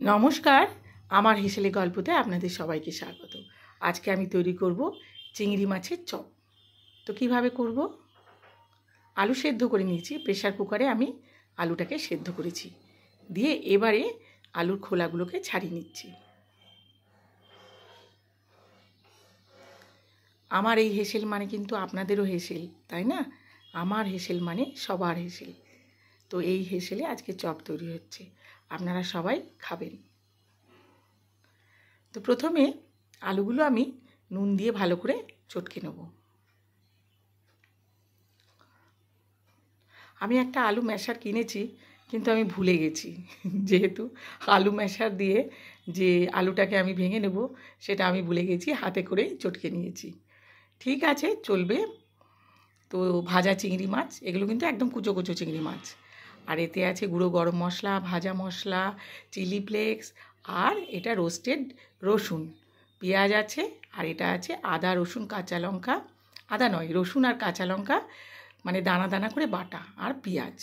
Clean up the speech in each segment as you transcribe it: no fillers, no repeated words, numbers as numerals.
নমস্কার, আমার হেসেলে গল্পতে আপনাদের সবাইকে স্বাগত। আজকে আমি তৈরি করব চিংড়ি মাছের চপ। তো কিভাবে করব? আলু সেদ্ধ করে নিয়েছি, প্রেসার কুকারে আমি আলুটাকে সেদ্ধ করেছি। দিয়ে এবারে আলুর খোলাগুলোকে ছাড়িয়ে নিচ্ছি। আমার এই হেসেল মানে কিন্তু আপনাদেরও হেসেল, তাই না? আমার হেসেল মানে সবার হেসেল। তো এই হেসেলে আজকে চপ তৈরি হচ্ছে, আপনারা সবাই খাবেন। তো প্রথমে আলুগুলো আমি নুন দিয়ে ভালো করে চটকে নেব। আমি একটা আলু ম্যাশার কিনেছি, কিন্তু আমি ভুলে গেছি। যেহেতু আলু ম্যাশার দিয়ে যে আলুটাকে আমি ভেঙে নেব সেটা আমি ভুলে গেছি, হাতে করেই চটকে নিয়েছি। ঠিক আছে, চলবে। তো ভাজা চিংড়ি মাছ, এগুলো কিন্তু একদম কুচো কুচো চিংড়ি মাছ। আর এতে আছে গুঁড়ো গরম মশলা, ভাজা মশলা, চিলি ফ্লেক্স, আর এটা রোস্টেড রসুন, পেঁয়াজ আছে, আর এটা আছে আদা রসুন কাঁচা লঙ্কা, আদা নয় রসুন আর কাঁচা লঙ্কা মানে দানা দানা করে বাটা, আর পেঁয়াজ,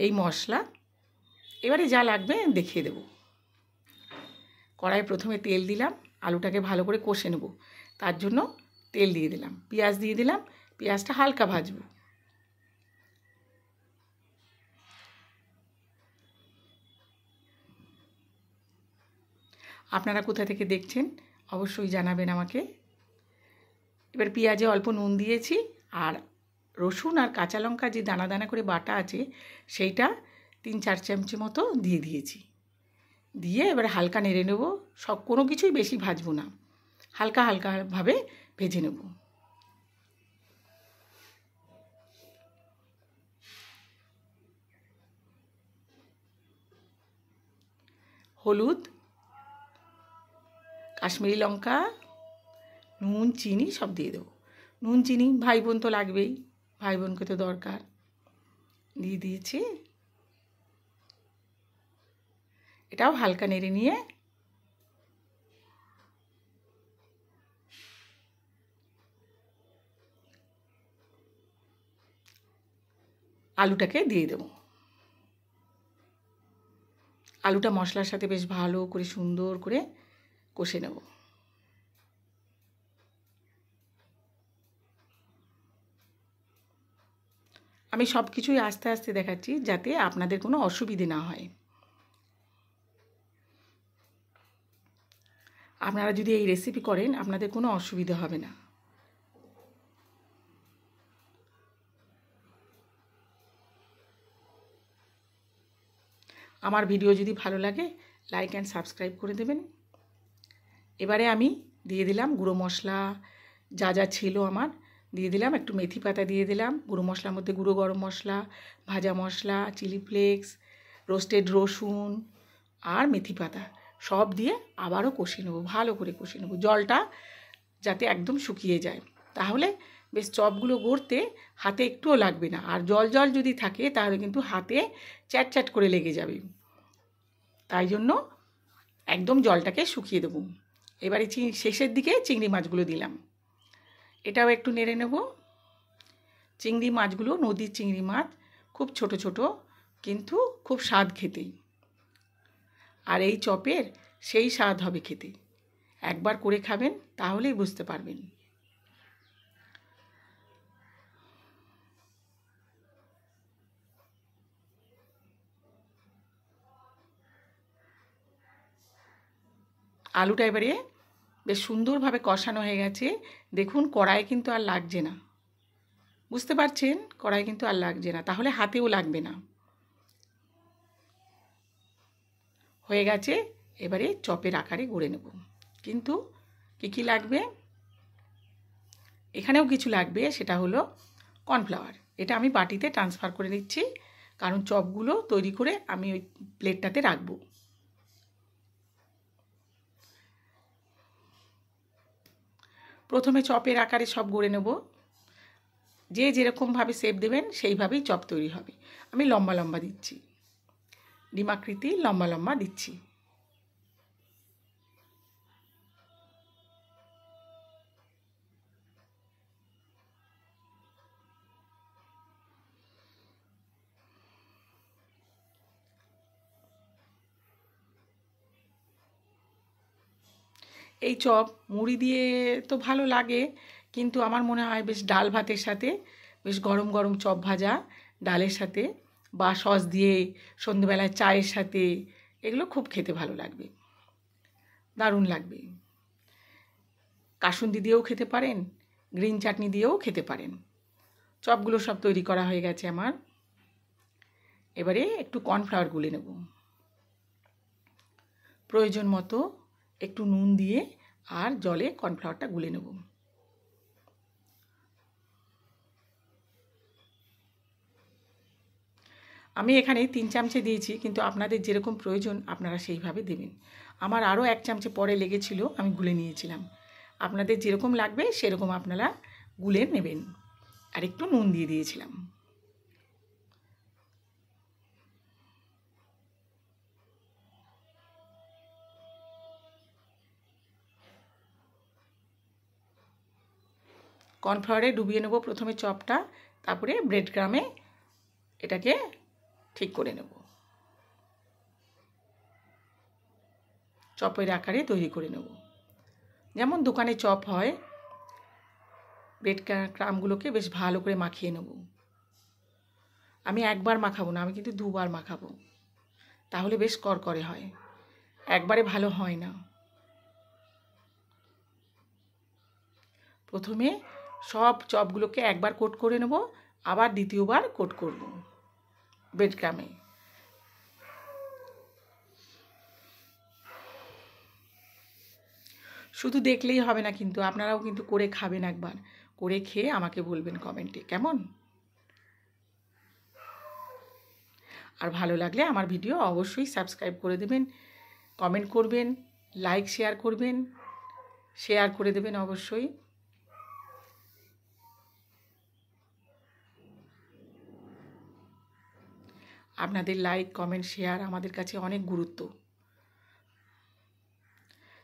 এই মশলা। এবারে যা লাগবে দেখিয়ে দেব। কড়াই প্রথমে তেল দিলাম, আলুটাকে ভালো করে কষে নেব, তার জন্য তেল দিয়ে দিলাম, পেঁয়াজ দিয়ে দিলাম, পেঁয়াজটা হালকা ভাজবো। আপনারা কোথা থেকে দেখছেন অবশ্যই জানাবেন আমাকে। এবার পেঁয়াজে অল্প নুন দিয়েছি, আর রসুন আর কাঁচা লঙ্কা যে দানা দানা করে বাটা আছে সেইটা 3-4 চামচ মতো দিয়ে দিয়েছি। দিয়ে এবার হালকা নেড়ে নেব। সব কোনো কিছুই বেশি ভাজবো না, হালকা হালকাভাবে ভেজে নেব। হলুদ, কাশ্মীরি লঙ্কা, নুন, চিনি সব দিয়ে দেবো। নুন চিনি ভাই বোন তো লাগবেই, ভাই বোনকে তো দরকার, দিয়ে দিয়েছি। এটাও হালকা নেড়ে নিয়ে আলুটাকে দিয়ে দেবো। আলুটা মশলার সাথে বেশ ভালো করে সুন্দর করে কষে নেব। আমি সব কিছুই আস্তে আস্তে দেখাচ্ছি যাতে আপনাদের কোনো অসুবিধে না হয়। আপনারা যদি এই রেসিপি করেন আপনাদের কোনো অসুবিধা হবে না। আমার ভিডিও যদি ভালো লাগে লাইক অ্যান্ড সাবস্ক্রাইব করে দেবেন। এবারে আমি দিয়ে দিলাম গুঁড়ো মশলা, যা যা ছিল আমার দিয়ে দিলাম। একটু মেথি পাতা দিয়ে দিলাম। গুঁড়ো মশলার মধ্যে গুঁড়ো গরম মশলা, ভাজা মশলা, চিলি ফ্লেক্স, রোস্টেড রসুন আর মেথি পাতা সব দিয়ে আবারও কষে নেবো, ভালো করে কষে নেবো, জলটা যাতে একদম শুকিয়ে যায়। তাহলে বেশ চপগুলো গড়তে হাতে একটুও লাগবে না। আর জল জল যদি থাকে তাহলে কিন্তু হাতে চ্যাট চ্যাট করে লেগে যাবে। তাই জন্য একদম জলটাকে শুকিয়ে দেবো। এবারে শেষের দিকে চিংড়ি মাছগুলো দিলাম, এটাও একটু নেড়ে নেব। চিংড়ি মাছগুলো নদীর চিংড়ি মাছ, খুব ছোট ছোট, কিন্তু খুব স্বাদ খেতে। আর এই চপের সেই স্বাদ হবে খেতে। একবার করে খাবেন তাহলেই বুঝতে পারবেন। আলুটা এবারে বেশ সুন্দরভাবে কষানো হয়ে গেছে। দেখুন কড়াই কিন্তু আর লাগছে না, বুঝতে পারছেন? কড়াই কিন্তু আর লাগছে না, তাহলে হাতেও লাগবে না। হয়ে গেছে। এবারে চপের আকারে গড়ে নেব। কিন্তু কী কী লাগবে? এখানেও কিছু লাগবে, সেটা হলো কর্নফ্লাওয়ার। এটা আমি বাটিতে ট্রান্সফার করে নিচ্ছি, কারণ চপগুলো তৈরি করে আমি ওই প্লেটটাতে রাখবো। প্রথমে চপের আকারে সব গড়ে নেব। যে যেরকমভাবে শেপ দেবেন সেইভাবেই চপ তৈরি হবে। আমি লম্বা লম্বা দিচ্ছি, ডিমাকৃতি লম্বা লম্বা দিচ্ছি। এই চপ মুড়ি দিয়ে তো ভালো লাগে, কিন্তু আমার মনে হয় বেশ ডাল ভাতের সাথে, বেশ গরম গরম চপ ভাজা ডালের সাথে বা সস দিয়ে সন্ধেবেলায় চায়ের সাথে, এগুলো খুব খেতে ভালো লাগবে, দারুণ লাগবে। কাসুন্দি দিয়েও খেতে পারেন, গ্রিন চাটনি দিয়েও খেতে পারেন। চপগুলো সব তৈরি করা হয়ে গেছে আমার। এবারে একটু কর্নফ্লাওয়ার গুলে নেব, প্রয়োজন মতো একটু নুন দিয়ে আর জলে কর্নফ্লাওয়ারটা গুলে নেব। আমি এখানে 3 চামচে দিয়েছি, কিন্তু আপনাদের যেরকম প্রয়োজন আপনারা সেইভাবে দেবেন। আমার আরও 1 চামচে পরে লেগেছিল, আমি গুলে নিয়েছিলাম। আপনাদের যেরকম লাগবে সেরকম আপনারা গুলে নেবেন। আর একটু নুন দিয়ে দিয়েছিলাম। কর্নফ্লাওয়ারে ডুবিয়ে নেব প্রথমে চপটা, তারপরে ব্রেড ক্রামে এটাকে ঠিক করে নেব, চপের আকারে তৈরি করে নেব। যেমন দোকানে চপ হয়, ব্রেড ক্রামগুলোকে বেশ ভালো করে মাখিয়ে নেব। আমি একবার মাখাবো না, আমি কিন্তু 2 বার মাখাবো, তাহলে বেশ করকরে হয়, একবারে ভালো হয় না। প্রথমে সব চপগুলোকে একবার কোট করে নেব, আবার দ্বিতীয়বার কোট করব ব্রেড ক্রামে। শুধু দেখলেই হবে না, কিন্তু আপনারাও কিন্তু করে খাবেন, একবার করে খেয়ে আমাকে বলবেন কমেন্টে কেমন। আর ভালো লাগলে আমার ভিডিও অবশ্যই সাবস্ক্রাইব করে দেবেন, কমেন্ট করবেন, লাইক শেয়ার করবেন, শেয়ার করে দেবেন অবশ্যই। আপনাদের লাইক কমেন্ট শেয়ার আমাদের কাছে অনেক গুরুত্ব।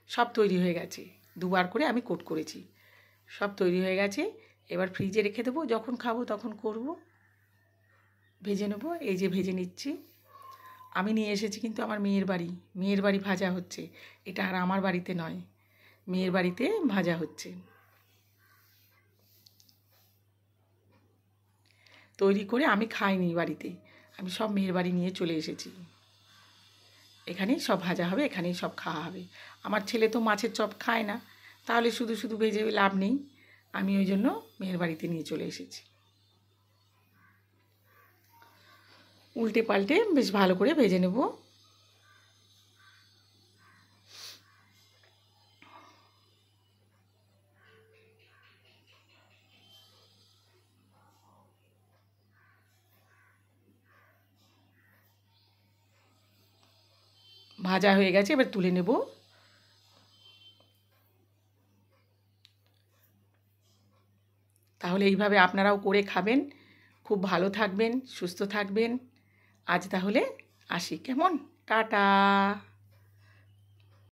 সব তৈরি হয়ে গেছে, 2 বার করে আমি কোট করেছি, সব তৈরি হয়ে গেছে। এবার ফ্রিজে রেখে দেবো, যখন খাবো তখন করব, ভেজে নেব। এই যে ভেজে নিচ্ছি, আমি নিয়ে এসেছি কিন্তু আমার মেয়ের বাড়ি ভাজা হচ্ছে, এটা আর আমার বাড়িতে নয়, মেয়ের বাড়িতে ভাজা হচ্ছে। তৈরি করে আমি খাইনি বাড়িতে, আমি সব মেয়ের বাড়ি নিয়ে চলে এসেছি। এখানেই সব ভাজা হবে, এখানেই সব খাওয়া হবে। আমার ছেলে তো মাছের চপ খায় না, তাহলে শুধু শুধু ভেজে লাভ নেই, আমি ওই জন্য মেয়ের বাড়িতে নিয়ে চলে এসেছি। উল্টে পাল্টে বেশ ভালো করে ভেজে নেব। ভাজা হয়ে গেছে, এবার তুলে নেব। তাহলে এইভাবে আপনারাও করে খাবেন, খুব ভালো থাকবেন, সুস্থ থাকবেন। আজ তাহলে আসি, কেমন, টাটা।